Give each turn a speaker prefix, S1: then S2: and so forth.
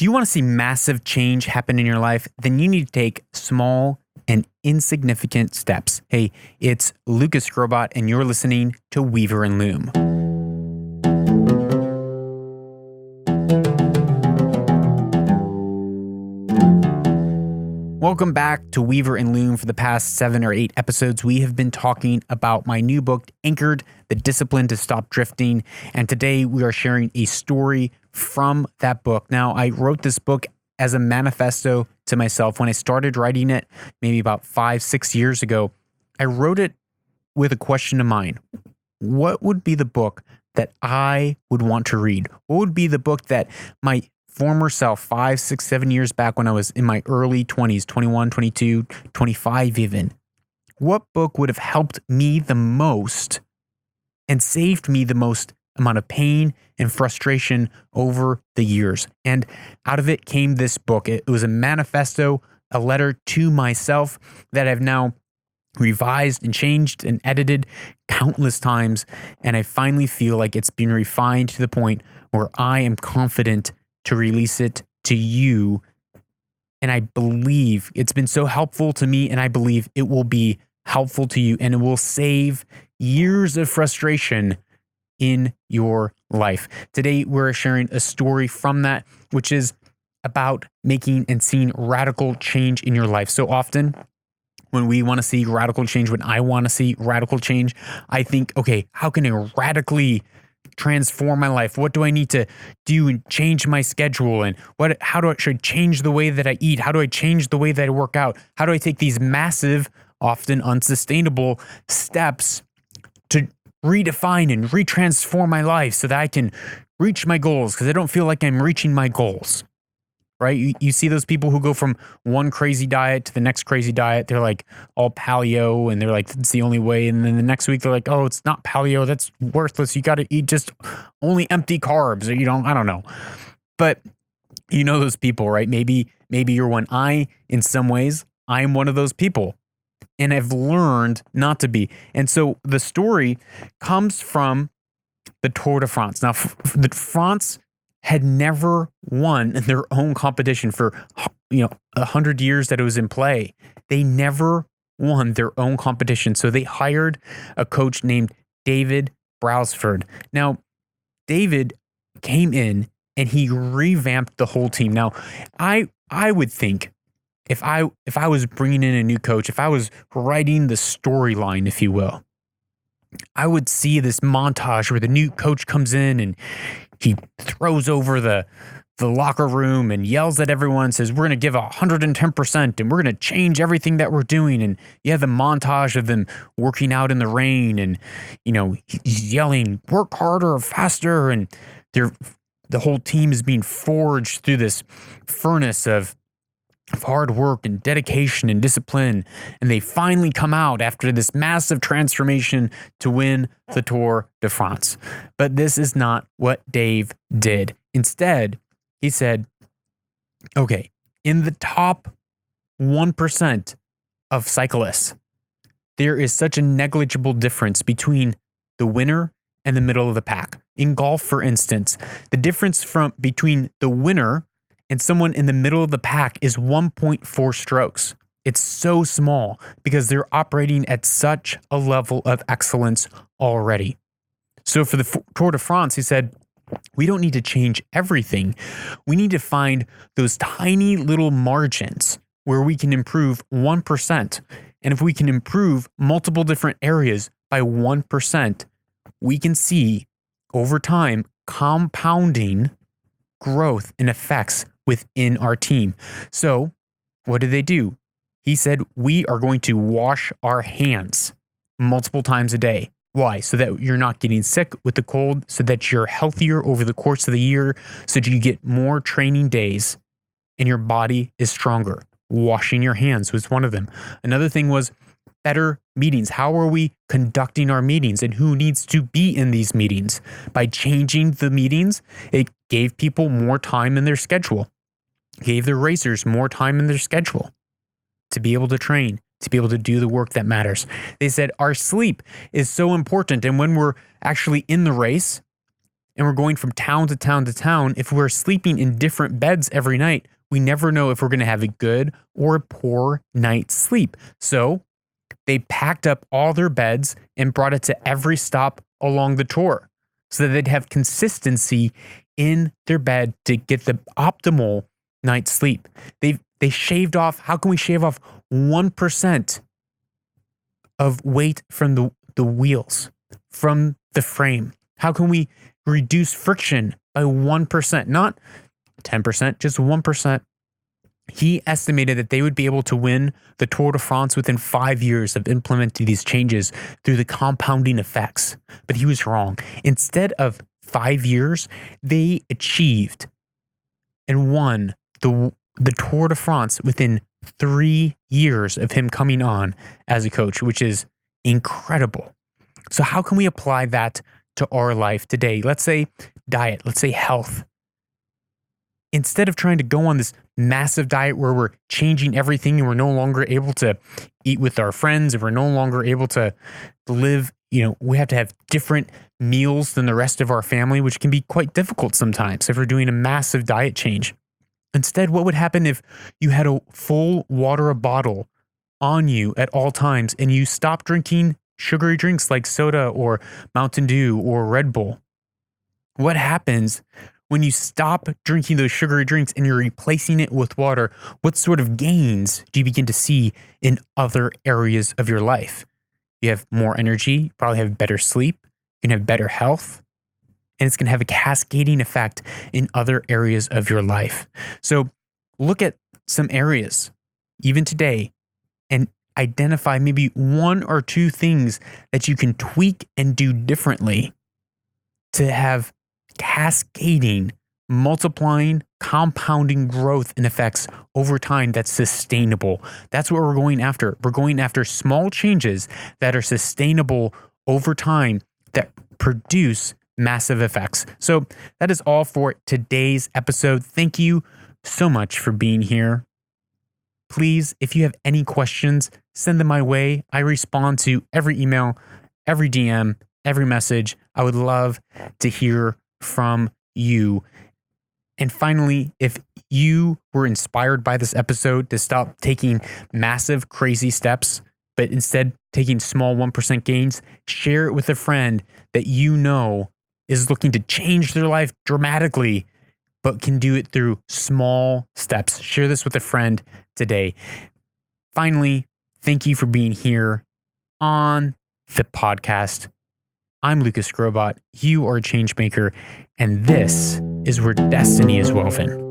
S1: Do you want to see massive change happen in your life? Then you need to take small and insignificant steps. Hey, it's Lucas Grobot, and you're listening to Weaver and Loom. Welcome back to Weaver and Loom. For the past 7 or 8 episodes, we have been talking about my new book, Anchored, The Discipline to Stop Drifting. And today we are sharing a story from that book. Now, I wrote this book as a manifesto to myself. When I started writing it, maybe about 5-6 years ago, I wrote it with a question in mind. What would be the book that I would want to read? What would be the book that my former self 5, 6, 7 years back when I was in my early 20s, 21, 22, 25 even, what book would have helped me the most and saved me the most amount of pain and frustration over the years? And out of it came this book. It was a manifesto, a letter to myself that I've now revised and changed and edited countless times. And I finally feel like it's been refined to the point where I am confident to release it to you. And I believe it's been so helpful to me, and I believe it will be helpful to you, and it will save years of frustration in your life. Today, we're sharing a story from that, which is about making and seeing radical change in your life. So often, when we want to see radical change, when I want to see radical change, I think, okay, how can I radically transform my life? What do I need to do and change my schedule? And should I change the way that I eat? How do I change the way that I work out? How do I take these massive, often unsustainable steps to redefine and retransform my life so that I can reach my goals? Because I don't feel like I'm reaching my goals. Right? You see those people who go from one crazy diet to the next crazy diet. They're like all paleo and they're like, it's the only way. And then the next week they're like, oh, it's not paleo. That's worthless. You got to eat just only empty carbs. Or I don't know. But you know those people, right? Maybe you're one. In some ways, I am one of those people. And I've learned not to be. And so the story comes from the Tour de France. Now, the France had never won their own competition for 100 years that it was in play. They never won their own competition. So they hired a coach named Dave Brailsford. Now, David came in and he revamped the whole team. Now, I would think if I was bringing in a new coach, if I was writing the storyline, if you will, I would see this montage where the new coach comes in and he throws over the locker room and yells at everyone and says, we're going to give 110% and we're going to change everything that we're doing. And you have the montage of them working out in the rain and, he's yelling, work harder, faster. And the whole team is being forged through this furnace of hard work and dedication and discipline. And they finally come out after this massive transformation to win the Tour de France. But this is not what Dave did. Instead, he said, okay, in the top 1% of cyclists, there is such a negligible difference between the winner and the middle of the pack. In golf, for instance, the difference between the winner and someone in the middle of the pack is 1.4 strokes. It's so small because they're operating at such a level of excellence already. So for the Tour de France, he said, we don't need to change everything. We need to find those tiny little margins where we can improve 1%. And if we can improve multiple different areas by 1%, we can see over time compounding growth and effects within our team. So what did they do? He said, we are going to wash our hands multiple times a day. Why? So that you're not getting sick with the cold, so that you're healthier over the course of the year, so that you get more training days and your body is stronger. Washing your hands was one of them. Another thing was better meetings. How are we conducting our meetings and who needs to be in these meetings? By changing the meetings, it gave people more time in their schedule, gave the racers more time in their schedule to be able to train, to be able to do the work that matters. They said our sleep is so important. And when we're actually in the race, and we're going from town to town to town, if we're sleeping in different beds every night, we never know if we're going to have a good or a poor night's sleep. So they packed up all their beds and brought it to every stop along the tour so that they'd have consistency in their bed to get the optimal night's sleep. They shaved off, how can we shave off 1% of weight from the wheels, from the frame? How can we reduce friction by 1%, not 10%, just 1%? He estimated that they would be able to win the Tour de France within 5 years of implementing these changes through the compounding effects. But he was wrong. Instead of 5 years, they achieved and won the Tour de France within 3 years of him coming on as a coach, which is incredible. So how can we apply that to our life today? Let's say diet, let's say health. Instead of trying to go on this massive diet where we're changing everything and we're no longer able to eat with our friends, and we're no longer able to live, we have to have different meals than the rest of our family, which can be quite difficult sometimes if we're doing a massive diet change. Instead, what would happen if you had a full water bottle on you at all times and you stopped drinking sugary drinks like soda or Mountain Dew or Red Bull? What happens when you stop drinking those sugary drinks and you're replacing it with water? What sort of gains do you begin to see in other areas of your life? You have more energy, you probably have better sleep, you can have better health, and it's going to have a cascading effect in other areas of your life. So look at some areas, even today, and identify maybe one or two things that you can tweak and do differently to have cascading, multiplying, compounding growth and effects over time that's sustainable. That's what we're going after. We're going after small changes that are sustainable over time that produce massive effects. So that is all for today's episode. Thank you so much for being here. Please, if you have any questions, send them my way. I respond to every email, every DM, every message. I would love to hear from you. And finally, if you were inspired by this episode to stop taking massive, crazy steps, but instead taking small 1% gains, share it with a friend that you know is looking to change their life dramatically, but can do it through small steps. Share this with a friend today. Finally, thank you for being here on the podcast. I'm Lucas Grobot. You are a change maker, and this is where destiny is woven.